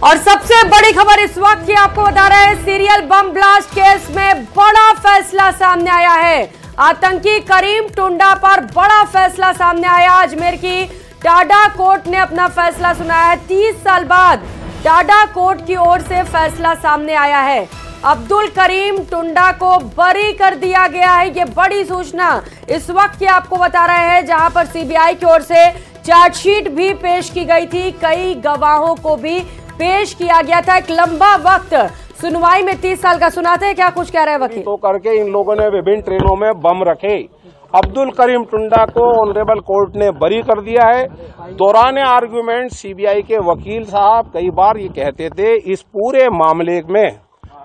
और सबसे बड़ी खबर इस वक्त की आपको बता रहे हैं, सीरियल बम ब्लास्ट केस में बड़ा फैसला सामने आया है। आतंकी करीम टुंडा पर बड़ा फैसला सामने आया। अजमेर की टाडा कोर्ट ने अपना फैसला सुनाया है। 30 साल बाद टाडा कोर्ट की ओर से फैसला सामने आया है। अब्दुल करीम टुंडा को बरी कर दिया गया है। ये बड़ी सूचना इस वक्त की आपको बता रहे हैं, जहां पर सीबीआई की ओर से चार्जशीट भी पेश की गई थी। कई गवाहों को भी पेश किया गया था। एक लंबा वक्त सुनवाई में 30 साल का सुनाते हैं, क्या कुछ कह रहे हैं वकील? तो करके इन लोगों ने विभिन्न ट्रेनों में बम रखे। अब्दुल करीम टुंडा को ऑनरेबल कोर्ट ने बरी कर दिया है। दौरान आर्गुमेंट सीबीआई के वकील साहब कई बार ये कहते थे इस पूरे मामले में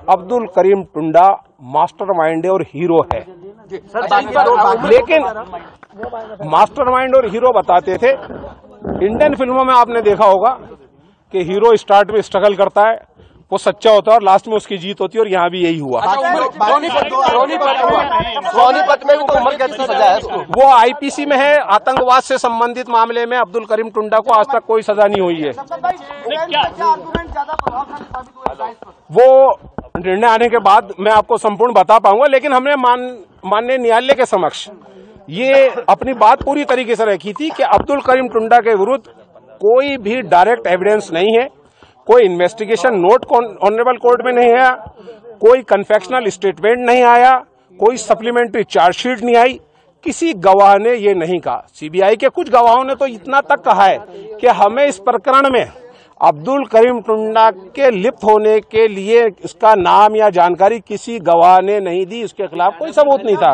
अब्दुल करीम टुंडा मास्टरमाइंड और हीरो है, लेकिन मास्टरमाइंड और हीरो बताते थे। इंडियन फिल्मों में आपने देखा होगा कि हीरो स्टार्ट में स्ट्रगल करता है, वो सच्चा होता है और लास्ट में उसकी जीत होती है, और यहाँ भी यही हुआ। वो आईपीसी में है। आतंकवाद से संबंधित मामले में अब्दुल करीम टुंडा को आज तक कोई सजा नहीं हुई है। वो निर्णय आने के बाद मैं आपको संपूर्ण बता पाऊंगा, लेकिन हमने माननीय न्यायालय के समक्ष ये अपनी बात पूरी तरीके से रखी थी कि अब्दुल करीम टुंडा के विरुद्ध कोई भी डायरेक्ट एविडेंस नहीं है, कोई इन्वेस्टिगेशन नोट ऑनरेबल कोर्ट में नहीं आया, कोई कन्फेक्शनल स्टेटमेंट नहीं आया, कोई सप्लीमेंट्री चार्जशीट नहीं आई, किसी गवाह ने ये नहीं कहा। सीबीआई के कुछ गवाहों ने तो इतना तक कहा है कि हमें इस प्रकरण में अब्दुल करीम टुंडा के लिप्त होने के लिए इसका नाम या जानकारी किसी गवाह ने नहीं दी, इसके खिलाफ कोई सबूत नहीं था।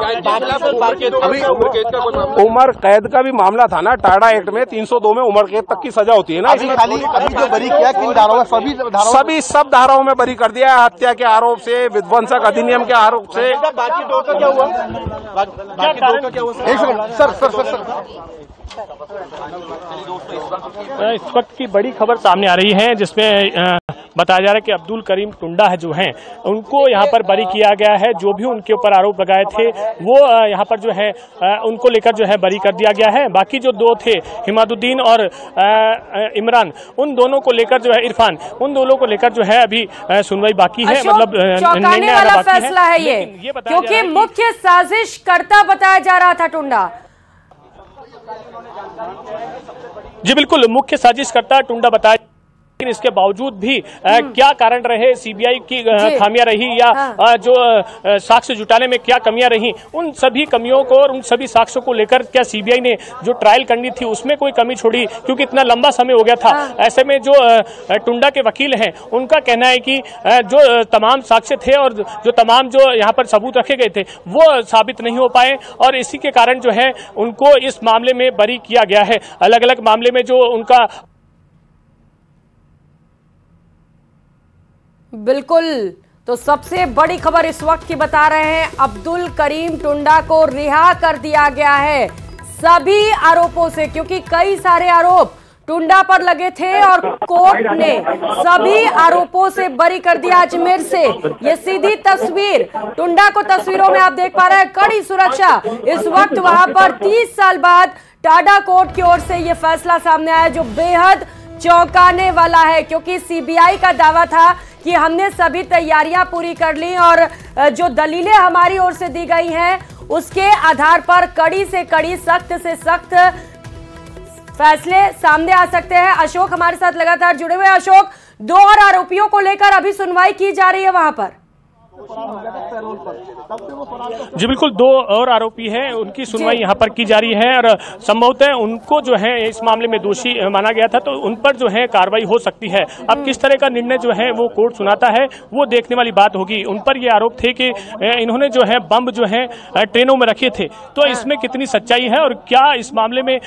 उम्र कैद का भी मामला था ना, टाडा एक्ट में 302 में उम्र कैद तक की सजा होती है ना। अभी जो बरी किया किन धाराओं में? सब धाराओं में बरी कर दिया। हत्या के आरोप से, विध्वंसक अधिनियम के आरोप से। बाकी दो का क्या हुआ? एक सेकंड सर। इस वक्त की बड़ी खबर सामने आ रही है, जिसमें बताया जा रहा है कि अब्दुल करीम टुंडा है जो हैं, उनको यहाँ पर बरी किया गया है। जो भी उनके ऊपर आरोप लगाए थे वो यहाँ पर जो है उनको लेकर जो है बरी कर दिया गया है। बाकी जो दो थे, हिमादुद्दीन और इमरान, उन दोनों को लेकर जो है, इरफान, उन दोनों को लेकर जो है अभी सुनवाई बाकी है। मतलब चौंकाने वाला फैसला है ये, क्योंकि मुख्य साजिशकर्ता बताया जा रहा था टुंडा। जी बिल्कुल, मुख्य साजिशकर्ता टुंडा बताया, लेकिन इसके बावजूद भी क्या कारण रहे, सीबीआई की खामियां रही या जो साक्ष्य जुटाने में क्या कमियां रही, उन सभी कमियों को और उन सभी साक्ष्यों को लेकर क्या सीबीआई ने जो ट्रायल करनी थी उसमें कोई कमी छोड़ी? क्योंकि इतना लंबा समय हो गया था। ऐसे में जो टुंडा के वकील हैं उनका कहना है कि जो तमाम साक्ष्य थे और जो तमाम जो यहाँ पर सबूत रखे गए थे वो साबित नहीं हो पाए, और इसी के कारण जो है उनको इस मामले में बरी किया गया है। अलग अलग मामले में जो उनका बिल्कुल, तो सबसे बड़ी खबर इस वक्त की बता रहे हैं, अब्दुल करीम टुंडा को रिहा कर दिया गया है सभी आरोपों से, क्योंकि कई सारे आरोप टुंडा पर लगे थे और कोर्ट ने सभी आरोपों से बरी कर दिया। अजमेर से ये सीधी तस्वीर, टुंडा को तस्वीरों में आप देख पा रहे हैं, कड़ी सुरक्षा इस वक्त वहां पर। 30 साल बाद टाडा कोर्ट की ओर से ये फैसला सामने आया, जो बेहद चौंकाने वाला है, क्योंकि सीबीआई का दावा था कि हमने सभी तैयारियां पूरी कर ली और जो दलीलें हमारी ओर से दी गई हैं उसके आधार पर कड़ी से कड़ी, सख्त से सख्त फैसले सामने आ सकते हैं। अशोक हमारे साथ लगातार जुड़े हुए। अशोक, 2 और आरोपियों को लेकर अभी सुनवाई की जा रही है वहां पर। जी बिल्कुल, 2 और आरोपी हैं, उनकी सुनवाई यहाँ पर की जा रही है और संभवतः उनको जो है इस मामले में दोषी माना गया था, तो उन पर जो है कार्रवाई हो सकती है। अब किस तरह का निर्णय जो है वो कोर्ट सुनाता है वो देखने वाली बात होगी। उन पर ये आरोप थे कि इन्होंने जो है बम जो है ट्रेनों में रखे थे, तो इसमें कितनी सच्चाई है और क्या इस मामले में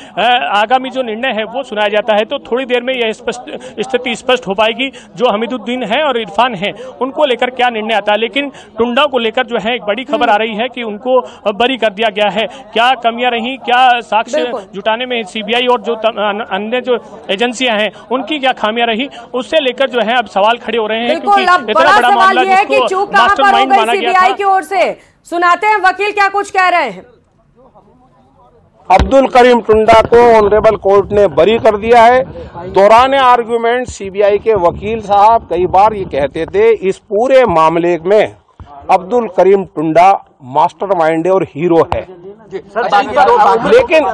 आगामी जो निर्णय है वो सुनाया जाता है, तो थोड़ी देर में यह स्थिति स्पष्ट हो पाएगी। जो हमीदुद्दीन है और इरफान है उनको लेकर क्या निर्णय आता है, लेकिन टुंडा को लेकर जो है एक बड़ी खबर आ रही है कि उनको बरी कर दिया गया है। क्या कमियां रही, क्या साक्ष्य जुटाने में सीबीआई और जो अन्य जो एजेंसियां हैं उनकी क्या खामियां रही, उससे लेकर जो है अब सवाल खड़े हो रहे हैं। क्योंकि इतना बड़ा मामला जिसको मास्टरमाइंड माना गया था। सीबीआई की ओर से सुनाते हैं वकील क्या कुछ कह रहे हैं। अब्दुल करीम टुंडा को ऑनरेबल कोर्ट ने बरी कर दिया है। दौरान आर्गुमेंट सीबीआई के वकील साहब कई बार ये कहते थे इस पूरे मामले में अब्दुल करीम टुंडा मास्टरमाइंड और हीरो है, लेकिन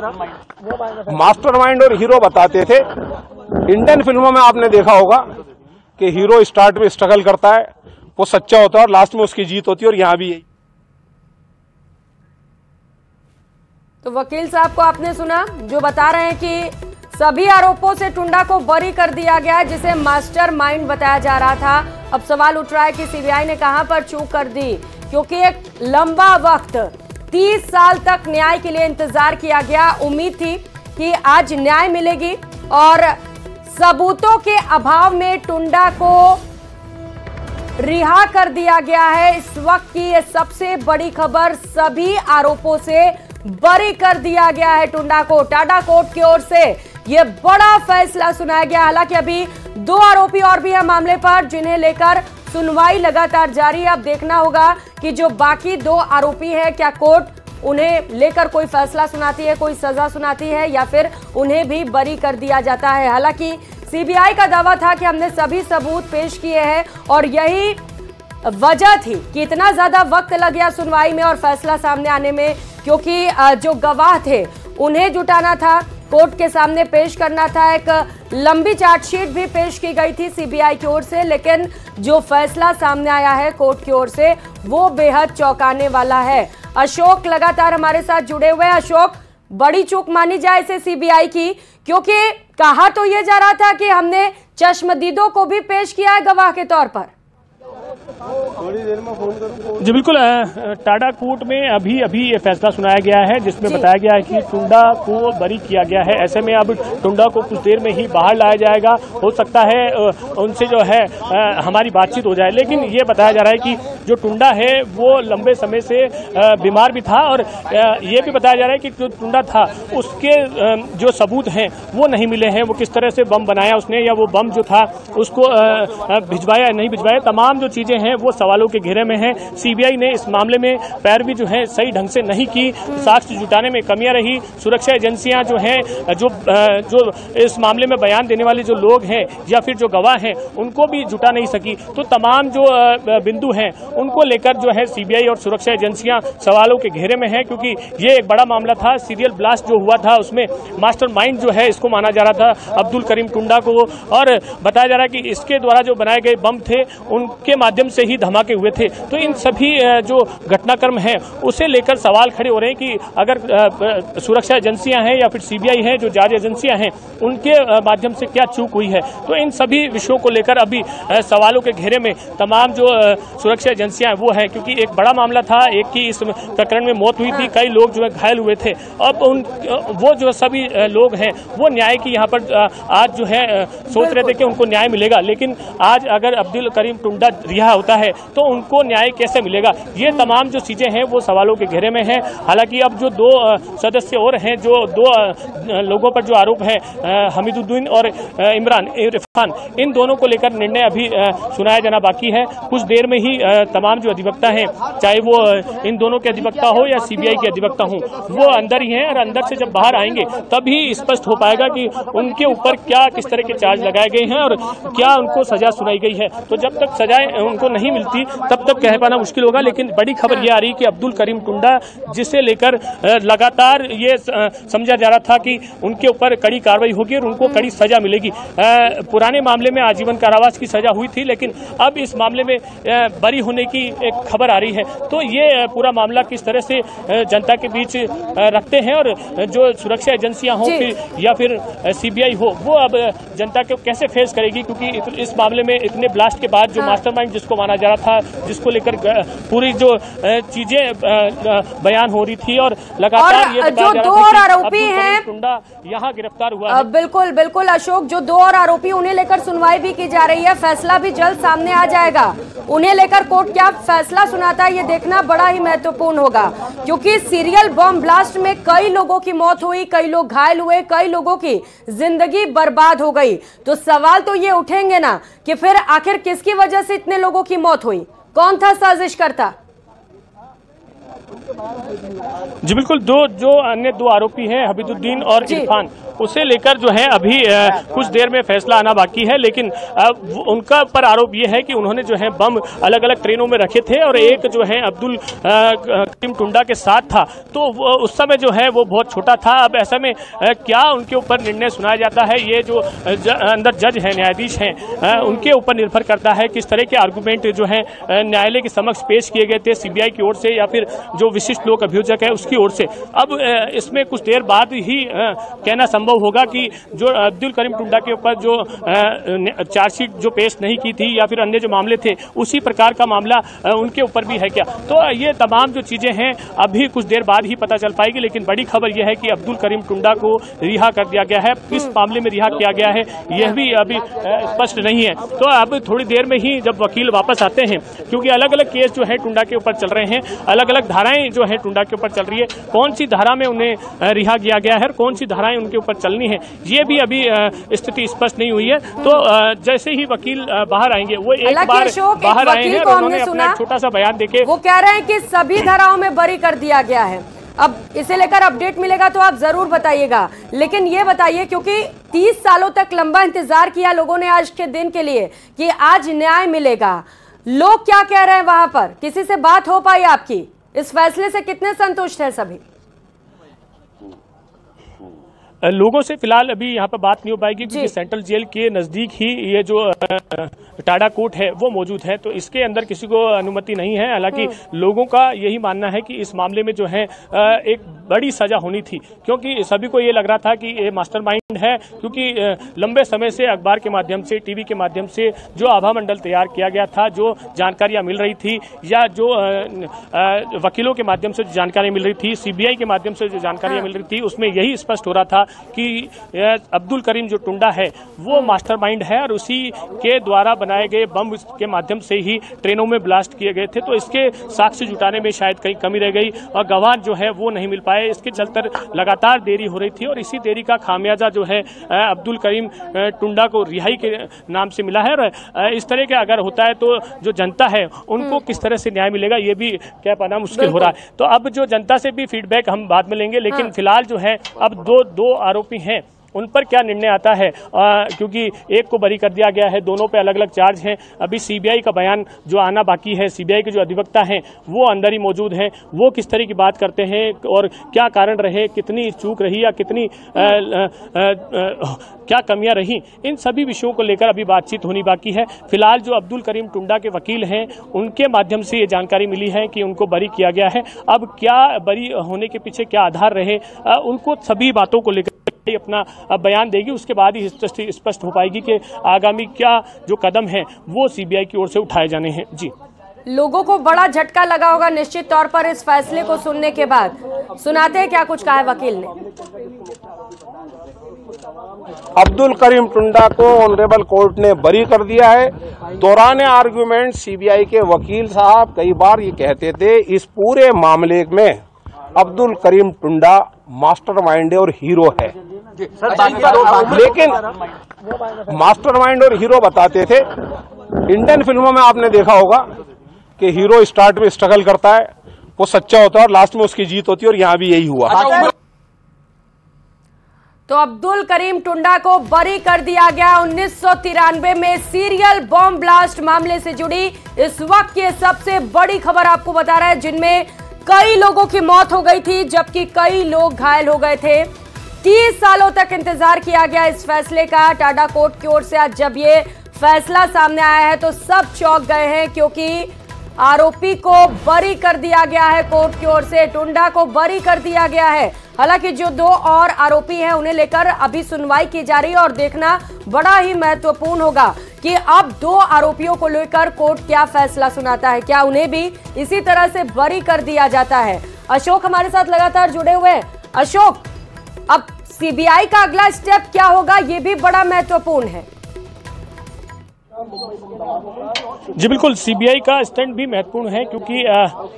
मास्टरमाइंड और हीरो बताते थे। इंडियन फिल्मों में आपने देखा होगा कि हीरो स्टार्ट में स्ट्रगल करता है, वो सच्चा होता है और लास्ट में उसकी जीत होती है, और यहां भी यही। तो वकील साहब को आपने सुना जो बता रहे हैं कि सभी आरोपों से टुंडा को बरी कर दिया गया, जिसे मास्टरमाइंड बताया जा रहा था। अब सवाल उठ रहा है कि सीबीआई ने कहां पर चूक कर दी, क्योंकि एक लंबा वक्त 30 साल तक न्याय के लिए इंतजार किया गया। उम्मीद थी कि आज न्याय मिलेगी, और सबूतों के अभाव में टुंडा को रिहा कर दिया गया है। इस वक्त की ये सबसे बड़ी खबर, सभी आरोपों से बरी कर दिया गया है टुंडा को। टाडा कोर्ट की ओर से यह बड़ा फैसला सुनाया गया। हालांकि अभी 2 आरोपी और भी है मामले पर, जिन्हें लेकर सुनवाई लगातार जारी है। अब देखना होगा कि जो बाकी 2 आरोपी हैं, क्या कोर्ट उन्हें लेकर कोई फैसला सुनाती है, कोई सजा सुनाती है, या फिर उन्हें भी बरी कर दिया जाता है। हालांकि सीबीआई का दावा था कि हमने सभी सबूत पेश किए हैं, और यही वजह थी कि इतना ज्यादा वक्त लग गया सुनवाई में और फैसला सामने आने में, क्योंकि जो गवाह थे उन्हें जुटाना था, कोर्ट के सामने पेश करना था। एक लंबी चार्जशीट भी पेश की गई थी सीबीआई की ओर से, लेकिन जो फैसला सामने आया है कोर्ट की ओर से वो बेहद चौंकाने वाला है। अशोक लगातार हमारे साथ जुड़े हुए हैं। अशोक, बड़ी चूक मानी जाए इसे सीबीआई की, क्योंकि कहा तो यह जा रहा था कि हमने चश्मदीदों को भी पेश किया है गवाह के तौर पर। जी बिल्कुल, टाडा कोर्ट में अभी ये फैसला सुनाया गया है, जिसमें बताया गया है कि टुंडा को बरी किया गया है। ऐसे में अब टुंडा को कुछ देर में ही बाहर लाया जाएगा। हो सकता है उनसे जो है हमारी बातचीत हो जाए, लेकिन ये बताया जा रहा है कि जो टुंडा है वो लंबे समय से बीमार भी था, और ये भी बताया जा रहा है कि जो टुंडा था उसके जो सबूत हैं वो नहीं मिले हैं। वो किस तरह से बम बनाया उसने, या वो बम जो था उसको भिजवाया नहीं भिजवाया, तमाम जो चीजें हैं वो सवालों के घेरे में हैं। सीबीआई ने इस मामले में पैरवी जो है सही ढंग से नहीं की, साक्ष्य जुटाने में कमियां रही। सुरक्षा एजेंसियां जो हैं, जो इस मामले में बयान देने वाले जो लोग हैं या फिर जो गवाह हैं, उनको भी जुटा नहीं सकी। तो तमाम जो बिंदु हैं उनको लेकर जो है सीबीआई और सुरक्षा एजेंसियां सवालों के घेरे में है, क्योंकि ये एक बड़ा मामला था। सीरियल ब्लास्ट जो हुआ था उसमें मास्टरमाइंड जो है इसको माना जा रहा था अब्दुल करीम टुंडा को, और बताया जा रहा है कि इसके द्वारा जो बनाए गए बम थे उनके माध्यम से ही धमाके हुए थे। तो इन सभी जो घटनाक्रम है उसे लेकर सवाल खड़े हो रहे हैं कि अगर सुरक्षा एजेंसियां हैं या फिर सीबीआई है, जो जांच एजेंसियां हैं, उनके माध्यम से क्या चूक हुई है। तो इन सभी विषयों को लेकर अभी सवालों के घेरे में तमाम जो सुरक्षा एजेंसियां वो है, क्योंकि एक बड़ा मामला था, एक की इस प्रकरण में मौत हुई थी, कई लोग जो है घायल हुए थे। अब वो जो सभी लोग हैं वो न्याय की यहाँ पर आज जो है सोच रहे थे कि उनको न्याय मिलेगा, लेकिन आज अगर अब्दुल करीम टुंडा रिहा होता है तो उनको न्याय कैसे मिलेगा। ये तमाम जो चीजें हैं वो सवालों के घेरे में हैं। हालांकि अब जो 2 सदस्य और हैं, जो 2 लोगों पर जो आरोप है, हमीदुद्दीन और इरफान, इन दोनों को लेकर निर्णय अभी सुनाया जाना बाकी है। कुछ देर में ही तमाम जो अधिवक्ता हैं, चाहे वो इन दोनों के अधिवक्ता हो या सीबीआई के अधिवक्ता हो, वो अंदर ही हैं, और अंदर से जब बाहर आएंगे तभी स्पष्ट हो पाएगा कि उनके ऊपर क्या किस तरह के चार्ज लगाए गए हैं और क्या उनको सजा सुनाई गई है। तो जब तक सजाएं उनको नहीं मिलती तब तक कह पाना मुश्किल होगा। लेकिन बड़ी खबर ये आ रही कि अब्दुल करीम टुंडा, जिसे लेकर लगातार ये समझा जा रहा था कि उनके ऊपर कड़ी कार्रवाई होगी और उनको कड़ी सजा मिलेगी। पुराने मामले में आजीवन कारावास की सजा हुई थी, लेकिन अब इस मामले में बरी होने की एक खबर आ रही है। तो ये पूरा मामला किस तरह से जनता के बीच रखते हैं, और जो सुरक्षा एजेंसियां हो या फिर सीबीआई हो, वो अब जनता को कैसे फेस करेगी, क्योंकि इस मामले में इतने ब्लास्ट के बाद जो मास्टरमाइंड जिसको माना जा रहा था, जिसको लेकर पूरी जो चीजें बयान हो रही थी, और लगातार ये जो 2 और आरोपी हैं टुंडा यहाँ गिरफ्तार हुआ है। बिल्कुल बिल्कुल अशोक, जो 2 और आरोपी, उन्हें लेकर सुनवाई भी की जा रही है, फैसला भी जल्द सामने आ जाएगा। उन्हें लेकर कोर्ट क्या फैसला सुनाता है ये देखना बड़ा ही महत्वपूर्ण होगा, क्योंकि सीरियल बम ब्लास्ट में कई लोगों की मौत हुई, कई लोग घायल हुए, कई लोगों की जिंदगी बर्बाद हो गई। तो सवाल तो ये उठेंगे ना कि फिर आखिर किसकी वजह से इतने लोगों की मौत हुई, कौन था साजिश करता। जी बिल्कुल, जो अन्य दो आरोपी हैं हबीबुद्दीन और इरफान, उसे लेकर जो है अभी कुछ देर में फैसला आना बाकी है। लेकिन उनका पर आरोप ये है कि उन्होंने जो है बम अलग अलग ट्रेनों में रखे थे और एक जो है अब्दुल करीम टुंडा के साथ था, तो उस समय जो है वो बहुत छोटा था। अब ऐसा में क्या उनके ऊपर निर्णय सुनाया जाता है, ये जो अंदर जज हैं, न्यायाधीश हैं, उनके ऊपर निर्भर करता है किस तरह के आर्गूमेंट जो है न्यायालय के समक्ष पेश किए गए थे सीबीआई की ओर से या फिर जो विशिष्ट लोक अभियोजक है उसकी ओर से। अब इसमें कुछ देर बाद ही कहना संभव होगा कि जो अब्दुल करीम टुंडा के ऊपर जो चार्जशीट जो पेश नहीं की थी या फिर अन्य जो मामले थे उसी प्रकार का मामला उनके ऊपर भी है क्या। तो ये तमाम जो चीजें हैं अभी कुछ देर बाद ही पता चल पाएगी। लेकिन बड़ी खबर यह है कि अब्दुल करीम टुंडा को रिहा कर दिया गया है। किस मामले में रिहा किया गया है यह भी अभी स्पष्ट नहीं है। तो अब थोड़ी देर में ही जब वकील वापस आते हैं, क्योंकि अलग अलग केस जो है टुंडा के ऊपर चल रहे हैं, अलग अलग धाराएं जो है टुंडा के ऊपर चल रही है, कौन सी धारा में उन्हें रिहा किया गया है और कौन सी धाराएं उनके ऊपर चलनी है ये भी अभी स्थिति स्पष्ट नहीं हुई है। तो जैसे ही वकील बाहर आएंगे, वो एक बार बाहर आए हैं और उन्होंने अपना छोटा सा बयान देके वो कह रहे हैं कि सभी धाराओं में बरी कर दिया गया है। अब इसे लेकर अपडेट मिलेगा तो आप जरूर बताइएगा। लेकिन ये बताइए, क्योंकि 30 सालों तक लंबा इंतजार किया लोगों ने आज के दिन के लिए कि आज न्याय मिलेगा, लोग क्या कह रहे हैं वहां पर? किसी से बात हो पाई आपकी? इस फैसले से कितने संतुष्ट हैं सभी? लोगों से फिलहाल अभी यहाँ पर बात नहीं हो पाएगी क्योंकि सेंट्रल जेल के नज़दीक ही ये जो टाडा कोर्ट है वो मौजूद है, तो इसके अंदर किसी को अनुमति नहीं है। हालांकि लोगों का यही मानना है कि इस मामले में जो है एक बड़ी सजा होनी थी, क्योंकि सभी को ये लग रहा था कि ये मास्टरमाइंड है, क्योंकि लंबे समय से अखबार के माध्यम से, टीवी के माध्यम से जो आभा मंडल तैयार किया गया था, जो जानकारियाँ मिल रही थी या जो वकीलों के माध्यम से जानकारी मिल रही थी, सीबीआई के माध्यम से जो जानकारियाँ मिल रही थी, उसमें यही स्पष्ट हो रहा था कि अब्दुल करीम जो टुंडा है वो मास्टरमाइंड है और उसी के द्वारा बनाए गए बम के माध्यम से ही ट्रेनों में ब्लास्ट किए गए थे। तो इसके साक्ष्य जुटाने में शायद कहीं कमी रह गई और गवाह जो है वो नहीं मिल पाए। इसके चलते लगातार देरी हो रही थी और इसी देरी का खामियाजा जो है अब्दुल करीम टुंडा को रिहाई के नाम से मिला है। और इस तरह का अगर होता है तो जो जनता है उनको किस तरह से न्याय मिलेगा ये भी कह पाना मुश्किल हो रहा है। तो अब जो जनता से भी फीडबैक हम बाद में लेंगे, लेकिन फिलहाल जो है अब दो आरोपी हैं, उन पर क्या निर्णय आता है, क्योंकि एक को बरी कर दिया गया है, दोनों पे अलग अलग चार्ज हैं। अभी सीबीआई का बयान जो आना बाकी है, सीबीआई के जो अधिवक्ता हैं वो अंदर ही मौजूद हैं, वो किस तरह की बात करते हैं और क्या कारण रहे, कितनी चूक रही या कितनी क्या कमियां रही, इन सभी विषयों को लेकर अभी बातचीत होनी बाकी है। फिलहाल जो अब्दुल करीम टुंडा के वकील हैं उनके माध्यम से ये जानकारी मिली है कि उनको बरी किया गया है। अब क्या बरी होने के पीछे क्या आधार रहे, उनको सभी बातों को लेकर अपना बयान देगी, उसके बाद ही स्पष्ट हो पाएगी कि आगामी क्या जो कदम है वो सीबीआई की ओर से उठाए जाने हैं। जी, लोगों को बड़ा झटका लगा होगा निश्चित तौर पर इस फैसले को सुनने के बाद। सुनाते हैं क्या कुछ कहा है वकील ने। अब्दुल करीम टुंडा को ऑनरेबल कोर्ट ने बरी कर दिया है। दौरान आर्गुमेंट सीबीआई के वकील साहब कई बार ये कहते थे इस पूरे मामले में अब्दुल करीम टुंडा मास्टरमाइंड और हीरो है, लेकिन मास्टरमाइंड और हीरो बताते थे। इंडियन फिल्मों में आपने देखा होगा कि हीरो स्टार्ट में स्ट्रगल करता है, वो सच्चा होता है और लास्ट में उसकी जीत होती है, और यहाँ भी यही हुआ। तो अब्दुल करीम टुंडा को बरी कर दिया गया। 1993 में सीरियल बॉम्ब ब्लास्ट मामले से जुड़ी इस वक्त की सबसे बड़ी खबर आपको बता रहा है, जिनमें कई लोगों की मौत हो गई थी जबकि कई लोग घायल हो गए थे। 30 सालों तक इंतजार किया गया इस फैसले का टाडा कोर्ट की ओर से। आज जब ये फैसला सामने आया है तो सब चौंक गए हैं, क्योंकि आरोपी को बरी कर दिया गया है कोर्ट की ओर से, टुंडा को बरी कर दिया गया है। हालांकि जो दो और आरोपी हैं उन्हें लेकर अभी सुनवाई की जा रही है और देखना बड़ा ही महत्वपूर्ण होगा कि अब दो आरोपियों को लेकर कोर्ट क्या फैसला सुनाता है, क्या उन्हें भी इसी तरह से बरी कर दिया जाता है। अशोक हमारे साथ लगातार जुड़े हुए हैं। अशोक, अब सीबीआई का अगला स्टेप क्या होगा ये भी बड़ा महत्वपूर्ण है। जी बिल्कुल, सीबीआई का स्टैंड भी महत्वपूर्ण है क्योंकि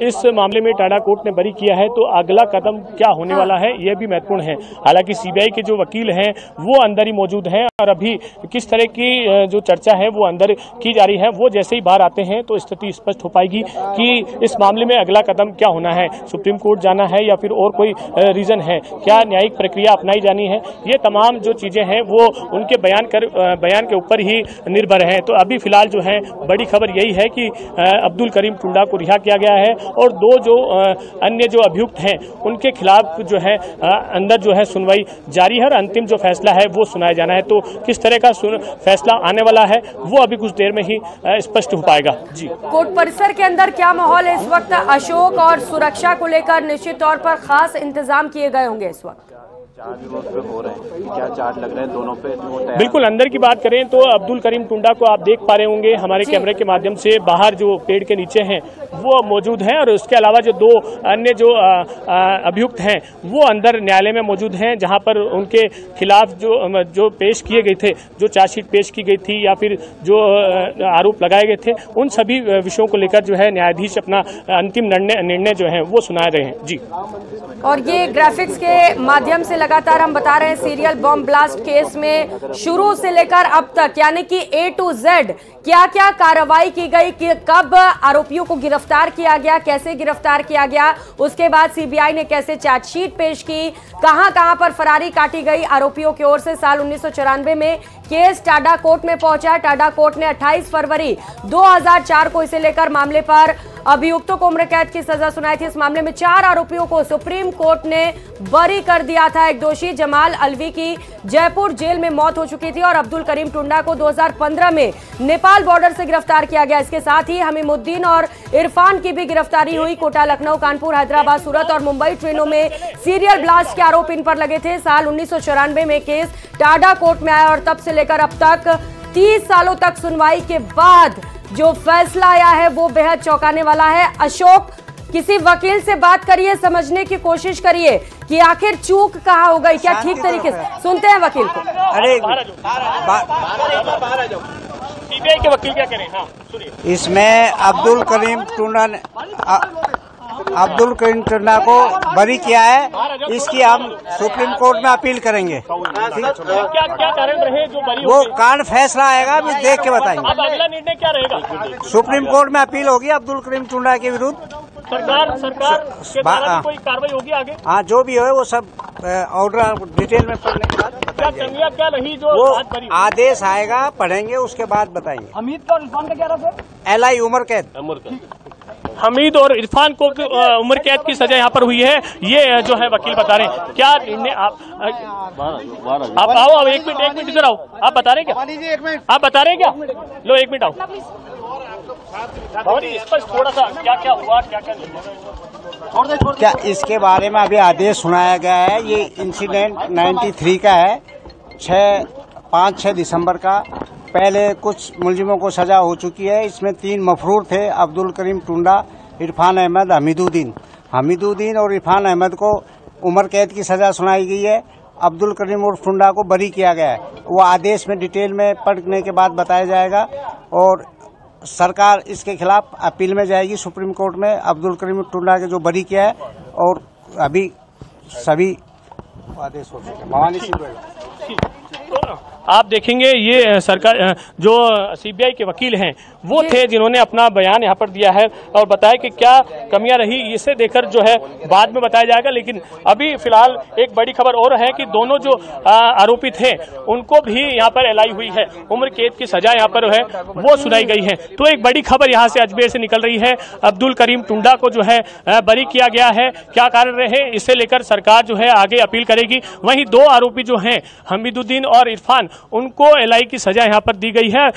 इस मामले में टाडा कोर्ट ने बरी किया है, तो अगला कदम क्या होने वाला है यह भी महत्वपूर्ण है। हालांकि सीबीआई के जो वकील हैं वो अंदर ही मौजूद हैं और अभी किस तरह की जो चर्चा है वो अंदर की जा रही है, वो जैसे ही बाहर आते हैं तो स्थिति स्पष्ट हो पाएगी कि इस मामले में अगला कदम क्या होना है, सुप्रीम कोर्ट जाना है या फिर और कोई रीजन है, क्या न्यायिक प्रक्रिया अपनाई जानी है, ये तमाम जो चीजें हैं वो उनके बयान के ऊपर ही निर्भर है। तो अभी फिलहाल जो है बड़ी खबर यही है कि अब्दुल करीम टुंडा को रिहा किया गया है और दो जो अन्य जो अभियुक्त हैं उनके खिलाफ जो है अंदर जो है सुनवाई जारी है और अंतिम जो फैसला है वो सुनाया जाना है। तो किस तरह का फैसला आने वाला है वो अभी कुछ देर में ही स्पष्ट हो पाएगा। जी, कोर्ट परिसर के अंदर क्या माहौल है इस वक्त? अशोक, और सुरक्षा को लेकर निश्चित तौर पर खास इंतजाम किए गए होंगे इस वक्त। हो रहे हैं, क्या चार्ज लग रहे हैं दोनों पे? बिल्कुल, अंदर की बात करें तो अब्दुल करीम टुंडा को आप देख पा रहे होंगे हमारे कैमरे के माध्यम से, बाहर जो पेड़ के नीचे हैं वो मौजूद हैं और उसके अलावा जो दो अन्य जो अभियुक्त हैं वो अंदर न्यायालय में मौजूद हैं, जहां पर उनके खिलाफ जो पेश किए गए थे, जो चार्जशीट पेश की गई थी या फिर जो आरोप लगाए गए थे, उन सभी विषयों को लेकर जो है न्यायाधीश अपना अंतिम निर्णय जो है वो सुना रहे हैं। जी, और ये ग्राफिक्स के माध्यम से लगातार हम बता रहे हैं सीरियल बॉम्ब ब्लास्ट केस में शुरू से लेकर अब तक, यानी कि A to Z क्या क्या कार्रवाई की गई, कि कब आरोपियों को गिरफ्तार किया गया, कैसे गिरफ्तार किया गया, उसके बाद सीबीआई ने कैसे चार्जशीट पेश की, कहां पर फरारी काटी गई आरोपियों की ओर से। साल 1994 में केस टाडा कोर्ट में पहुंचा। टाडा कोर्ट ने 28 फरवरी 2004 को इसे लेकर मामले पर अभियुक्तों को उम्र कैद की सजा सुनाई थी। इस मामले में 4 आरोपियों को सुप्रीम कोर्ट ने बरी कर दिया था। एक दोषी जमाल अलवी की जयपुर जेल में मौत हो चुकी थी और अब्दुल करीम टुंडा को 2015 में नेपाल बॉर्डर से गिरफ्तार किया गया। इसके साथ ही हमीमुद्दीन और इरफान की भी गिरफ्तारी हुई। कोटा, लखनऊ, कानपुर, हैदराबाद, सूरत और मुंबई ट्रेनों में सीरियल ब्लास्ट के आरोप इन पर लगे थे। साल 1994 में केस टाडा कोर्ट में आया और तब से लेकर अब तक 30 सालों तक सुनवाई के बाद जो फैसला आया है वो बेहद चौंकाने वाला है। अशोक, किसी वकील से बात करिए, समझने की कोशिश करिए कि आखिर चूक कहाँ हो गई, क्या ठीक तरीके से। सुनते हैं वकील को। अरे सीबीआई के वकील क्या करें? हाँ, सुनिए। इसमें अब्दुल करीम टुंडा को बरी किया है, इसकी हम सुप्रीम कोर्ट में अपील करेंगे। क्या कारण रहे जो बरी? वो कारण फैसला आएगा, अभी देख के बताएंगे। अब अगला निर्णय क्या रहेगा? सुप्रीम कोर्ट में अपील होगी अब्दुल करीम टुंडा के विरुद्ध। सरकार के द्वारा कोई कार्रवाई होगी आगे? हाँ, जो भी हो वो सब ऑर्डर डिटेल में पढ़ने के बाद कमियां क्या रही जो वो आदेश आएगा, पढ़ेंगे, उसके बाद बताएंगे। हमीद का और इरफान का क्या रहा सर? LI उम्र कैद। हमीद और इरफान को उम्र कैद की सजा यहाँ पर हुई है, ये जो है वकील बता रहे हैं। क्या निर्णय आप आओ, अब एक मिनट इधर आओ, आप बता रहे हैं क्या? आप बता रहे हैं क्या? लो, एक मिनट आओ, स्पष्ट थोड़ा सा क्या हुआ, क्या इसके बारे में अभी आदेश सुनाया गया है। ये इंसिडेंट 93 का है, 5-6 दिसंबर का। पहले कुछ मुलजिमों को सजा हो चुकी है। इसमें 3 मफरूर थे, अब्दुल करीम टुंडा, इरफान अहमद, हमीदुद्दीन और इरफान अहमद को उम्र कैद की सजा सुनाई गई है। अब्दुल करीम और टुंडा को बरी किया गया है। वो आदेश में डिटेल में पढ़ने के बाद बताया जाएगा और सरकार इसके खिलाफ अपील में जाएगी सुप्रीम कोर्ट में, अब्दुल करीम टुंडा के जो बरी किया है। और अभी सभी आदेश हो चुके हैं। आप देखेंगे ये सरकार जो सीबीआई के वकील हैं वो थे जिन्होंने अपना बयान यहाँ पर दिया है और बताया कि क्या कमियां रही, इसे देखकर जो है बाद में बताया जाएगा। लेकिन अभी फिलहाल एक बड़ी खबर और है कि दोनों जो आरोपित हैं उनको भी यहाँ पर एलाई हुई है, उम्र कैद की सजा यहाँ पर है वो सुनाई गई है। तो एक बड़ी खबर यहाँ से अजमेर से निकल रही है। अब्दुल करीम टुंडा को जो है बरी किया गया है, क्या कारण रहे इसे लेकर सरकार जो है आगे अपील करेगी। वहीं 2 आरोपी जो हैं हमीदुद्दीन और इरफान, उनको एलआई की सजा यहां पर दी गई है,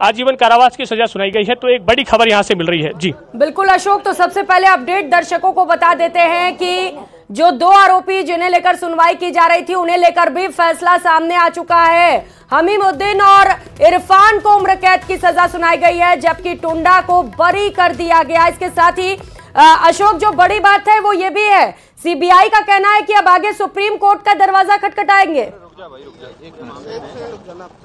आजीवन कारावास की सजा सुनाई गई है। तो एक बड़ी खबर यहां से मिल रही है। जी बिल्कुल अशोक, तो सबसे पहले अपडेट दर्शकों को बता देते हैं कि जो 2 आरोपी जिन्हें लेकर सुनवाई की जा रही थी उन्हें लेकर भी फैसला सामने आ चुका है। हमीमुद्दीन और इरफान को उम्र कैद की सजा सुनाई गई है, जबकि टुंडा को बरी कर दिया गया। इसके साथ ही अशोक, जो बड़ी बात है वो ये भी है, सीबीआई का कहना है कि अब आगे सुप्रीम कोर्ट का दरवाजा खटखटाएंगे।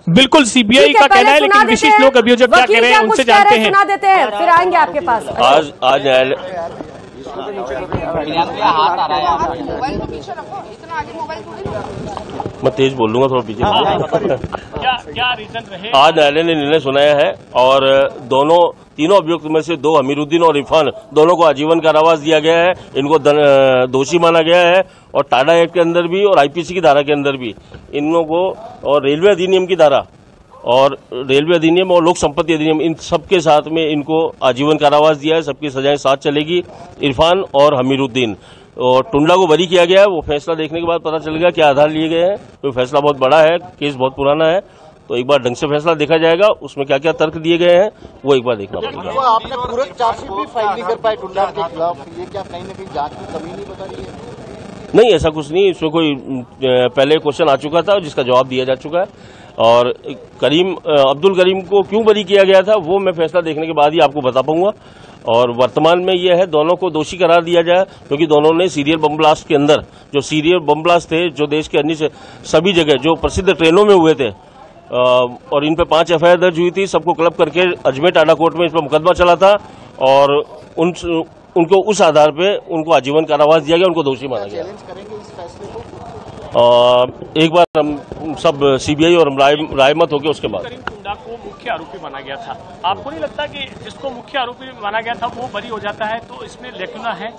बिल्कुल सीबीआई का कहना है, लेकिन विशिष्ट लोग अभियोजक क्या कह रहे हैं उनसे जानते हैं। सुना देते हैं, फिर आएंगे आपके पास। आज न्यायालय मैं तेज बोल लूंगा, थोड़ा पीछे क्या रीजन रहे? आज न्यायालय ने निर्णय सुनाया है और तीनों अभियुक्त में से 2 हमीरुद्दीन और इरफान दोनों को आजीवन कारावास दिया गया है। इनको दोषी माना गया है और टाडा एक्ट के अंदर भी और आईपीसी की धारा के अंदर भी इन लोगों को, और रेलवे अधिनियम की धारा और रेलवे अधिनियम और लोक संपत्ति अधिनियम, इन सबके साथ में इनको आजीवन कारावास दिया है। सबकी सजाएं साथ चलेगी। इरफान और हमीरुद्दीन और टुंडा को बरी किया गया है। वो फैसला देखने के बाद पता चलेगा क्या आधार लिए गए हैं। तो फैसला बहुत बड़ा है, केस बहुत पुराना है, तो एक बार ढंग से फैसला देखा जाएगा। उसमें क्या क्या तर्क दिए गए हैं वो एक बार देखना पड़ेगा। आपने पूरे चार्जशीट भी फाइल नहीं कर पाए टुंडा के खिलाफ, ये क्या कहीं न कहीं जांच की कमी नहीं बता रही है? नहीं, ऐसा कुछ नहीं। इसमें कोई पहले क्वेश्चन आ चुका था जिसका जवाब दिया जा चुका है। और अब्दुल करीम को क्यों बरी किया गया था वो मैं फैसला देखने के बाद ही आपको बता पाऊंगा। और वर्तमान में यह है दोनों को दोषी करार दिया जाए, क्योंकि दोनों ने सीरियल बम ब्लास्ट के अंदर, जो सीरियल बम ब्लास्ट थे जो देश के अन्य सभी जगह जो प्रसिद्ध ट्रेनों में हुए थे, और इन पे 5 एफआईआर दर्ज हुई थी। सबको क्लब करके अजमेर टाडा कोर्ट में इस पर मुकदमा चला था और उनको उस आधार पे उनको आजीवन कारावास दिया गया, उनको दोषी माना गया। एक बार हम सब सीबीआई और राय मत होके उसके बाद टुंडा को मुख्य आरोपी माना गया था। आपको नहीं लगता कि जिसको मुख्य आरोपी माना गया था वो बरी हो जाता है, तो इसमें लकुना है?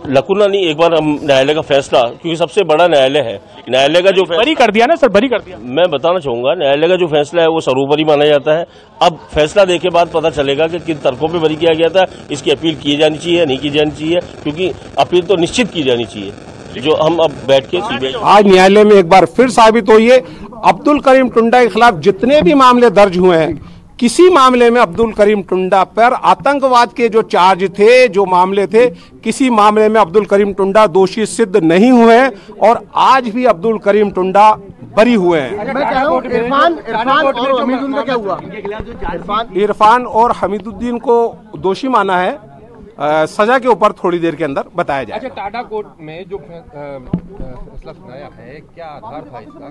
लकुना नहीं, एक बार हम न्यायालय का फैसला, क्योंकि सबसे बड़ा न्यायालय है, न्यायालय का जो बरी कर दिया ना सर, बरी कर दिया। मैं बताना चाहूंगा न्यायालय का जो फैसला है वो सर्वोपरि माना जाता है। अब फैसला देखे बाद पता चलेगा कि किन तर्कों पे बरी किया गया था, इसकी अपील की जानी चाहिए या नहीं की जानी चाहिए, क्योंकि अपील तो निश्चित की जानी चाहिए, जो हम अब बैठ के सीबीआई। आज न्यायालय में एक बार फिर साबित हुई है, अब्दुल करीम टुंडा के खिलाफ जितने भी मामले दर्ज हुए हैं, किसी मामले में अब्दुल करीम टुंडा पर आतंकवाद के जो चार्ज थे, जो मामले थे, किसी मामले में अब्दुल करीम टुंडा दोषी सिद्ध नहीं हुए हैं और आज भी अब्दुल करीम टुंडा बरी हुए हैं। मैं कह रहा हूं, इरफान और हमीदुद्दीन को दोषी माना है। सजा के ऊपर थोड़ी देर के अंदर बताया जाएगा। अच्छा, टाडा कोर्ट में जो फैसला सुनाया है, क्या आधार था इसका,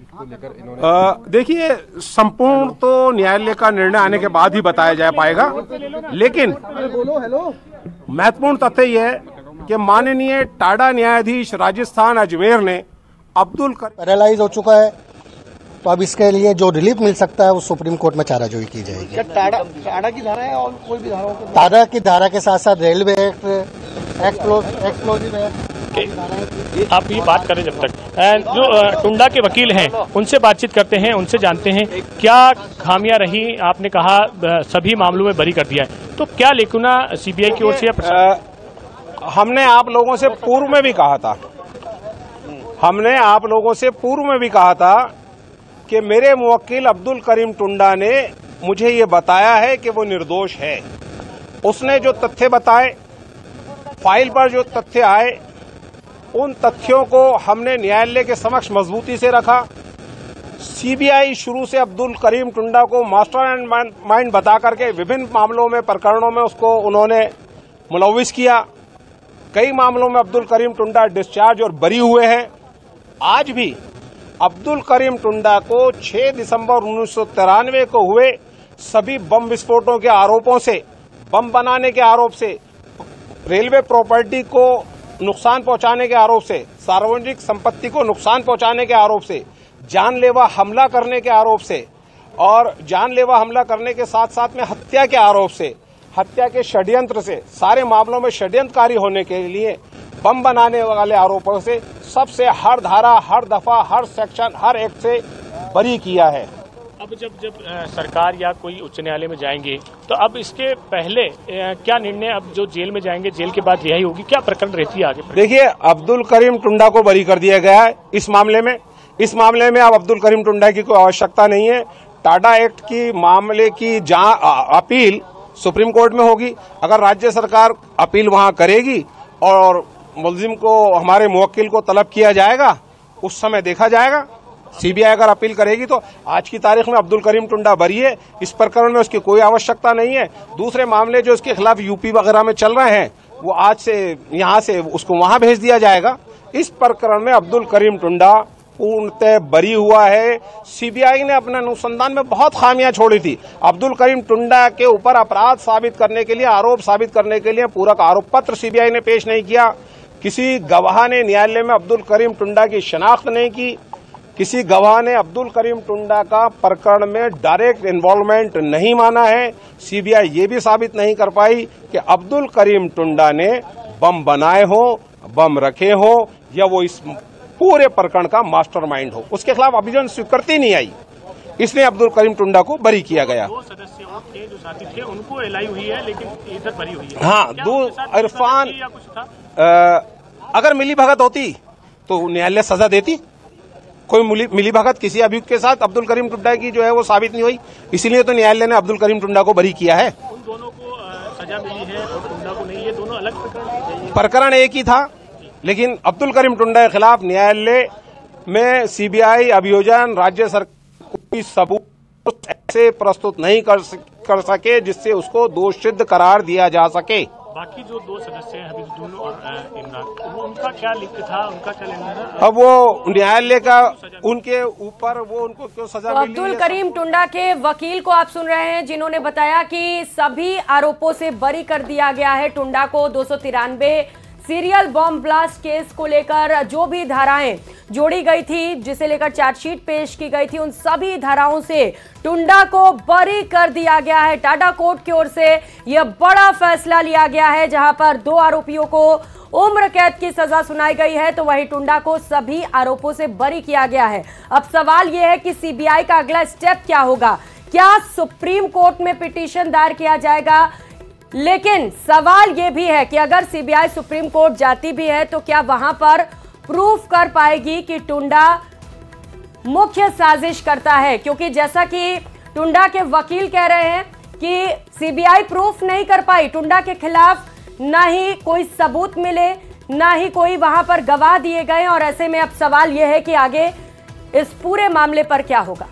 इसको लेकर इन्होंने? देखिए, संपूर्ण तो न्यायालय का निर्णय आने के बाद ही बताया जा पाएगा, लेकिन महत्वपूर्ण तथ्य यह है कि माननीय टाडा न्यायाधीश राजस्थान अजमेर ने अब्दुल पैरालाइज हो चुका है, तो अब इसके लिए जो रिलीफ मिल सकता है वो सुप्रीम कोर्ट में चाराजोई की जाएगी। टाडा की धारा है और कोई भी धारा? टाडा की धारा के साथ साथ रेलवे एक्ट, एक्सप्लोजिव एक्ट। आप ये बात करें, जब तक जो टुंडा के वकील हैं उनसे बातचीत करते हैं, उनसे जानते हैं क्या खामियां रही। आपने कहा सभी मामलों में बरी कर दिया है, तो क्या लेकुना सीबीआई की ओर से? हमने आप लोगों से पूर्व में भी कहा था कि मेरे मुवक्किल अब्दुल करीम टुंडा ने मुझे ये बताया है कि वो निर्दोष है। उसने जो तथ्य बताए, फाइल पर जो तथ्य आए, उन तथ्यों को हमने न्यायालय के समक्ष मजबूती से रखा। सीबीआई शुरू से अब्दुल करीम टुंडा को मास्टर माइंड बता करके विभिन्न मामलों में, प्रकरणों में उसको उन्होंने मुलव्विस किया। कई मामलों में अब्दुल करीम टुंडा डिस्चार्ज और बरी हुए हैं। आज भी अब्दुल करीम टुंडा को 6 दिसंबर 1993 को हुए सभी बम विस्फोटों के आरोपों से, बम बनाने के आरोप से, रेलवे प्रॉपर्टी को नुकसान पहुंचाने के आरोप से, सार्वजनिक संपत्ति को नुकसान पहुंचाने के आरोप से, जानलेवा हमला करने के आरोप से, और जानलेवा हमला करने के साथ साथ में हत्या के आरोप से, हत्या के षड्यंत्र से, सारे मामलों में षड्यंत्रकारी होने के लिए बम बनाने वाले आरोपों से सबसे हर धारा, हर दफा, हर सेक्शन, हर एक्ट से बरी किया है। अब जब सरकार या कोई उच्च न्यायालय में जाएंगे, तो अब इसके पहले क्या निर्णय? अब जो जेल में जाएंगे, जेल के बाद रिहाई होगी, क्या प्रकरण रहती है आगे? देखिए, अब्दुल करीम टुंडा को बरी कर दिया गया है इस मामले में अब अब्दुल करीम टुंडा की कोई आवश्यकता नहीं है। टाडा एक्ट की मामले की अपील सुप्रीम कोर्ट में होगी। अगर राज्य सरकार अपील वहां करेगी और मुलजिम को, हमारे मुवक्किल को तलब किया जाएगा, उस समय देखा जाएगा। सीबीआई अगर अपील करेगी तो आज की तारीख में अब्दुल करीम टुंडा बरी है, इस प्रकरण में उसकी कोई आवश्यकता नहीं है। दूसरे मामले जो उसके खिलाफ यूपी वगैरह में चल रहे हैं वो आज से यहाँ से उसको वहां भेज दिया जाएगा। इस प्रकरण में अब्दुल करीम टुंडा पूर्णतः बरी हुआ है। सीबीआई ने अपने अनुसंधान में बहुत खामियां छोड़ी थी। अब्दुल करीम टुंडा के ऊपर अपराध साबित करने के लिए, आरोप साबित करने के लिए पूरक आरोप पत्र सीबीआई ने पेश नहीं किया। किसी गवाह ने न्यायालय में अब्दुल करीम टुंडा की शनाख्त नहीं की। किसी गवाह ने अब्दुल करीम टुंडा का प्रकरण में डायरेक्ट इन्वॉल्वमेंट नहीं माना है। सीबीआई ये भी साबित नहीं कर पाई कि अब्दुल करीम टुंडा ने बम बनाए हो, बम रखे हो, या वो इस पूरे प्रकरण का मास्टरमाइंड हो। उसके खिलाफ अभियोग स्वीकृति नहीं आई, इसलिए अब्दुल करीम टुंडा को बरी किया गया। 2 सदस्य थे जो साथी थे, उनको एलआई हुई है, लेकिन इधर बरी हुई है। हाँ, इरफान अगर मिली भगत होती तो न्यायालय सजा देती। कोई मिली भगत किसी अभियुक्त के साथ अब्दुल करीम टुंडा की जो है वो साबित नहीं हुई, इसीलिए तो न्यायालय ने अब्दुल करीम टुंडा को बरी किया है। उन दोनों को सजा मिली है और टुंडा को नहीं, ये दोनों अलग प्रकरण एक ही था, लेकिन अब्दुल करीम टुंडा के खिलाफ न्यायालय में सीबीआई अभियोजन राज्य सरकार कोई सबूत ऐसे प्रस्तुत नहीं कर सके जिससे उसको दोष सिद्ध करार दिया जा सके। बाकी जो 2 सदस्य हैं हबीबुद्दीन और इमरान, वो उनका क्या लिंक था, उनका क्या लेना था? अब वो न्यायालय का उनके ऊपर वो उनको क्यों सजा मिली? अब्दुल करीम टुंडा के वकील को आप सुन रहे हैं, जिन्होंने बताया कि सभी आरोपों से बरी कर दिया गया है टुंडा को। 293 सीरियल बॉम्ब ब्लास्ट केस को लेकर जो भी धाराएं जोड़ी गई थी, जिसे लेकर चार्जशीट पेश की गई थी, उन सभी धाराओं से टुंडा को बरी कर दिया गया है। टाडा कोर्ट की ओर से यह बड़ा फैसला लिया गया है, जहां पर 2 आरोपियों को उम्र कैद की सजा सुनाई गई है, तो वहीं टुंडा को सभी आरोपों से बरी किया गया है। अब सवाल यह है कि सीबीआई का अगला स्टेप क्या होगा? क्या सुप्रीम कोर्ट में पिटीशन दायर किया जाएगा? लेकिन सवाल यह भी है कि अगर सीबीआई सुप्रीम कोर्ट जाती भी है तो क्या वहां पर प्रूफ कर पाएगी कि टुंडा मुख्य साजिश करता है? क्योंकि जैसा कि टुंडा के वकील कह रहे हैं कि सीबीआई प्रूफ नहीं कर पाई टुंडा के खिलाफ, ना ही कोई सबूत मिले, ना ही कोई वहां पर गवाह दिए गए, और ऐसे में अब सवाल यह है कि आगे इस पूरे मामले पर क्या होगा।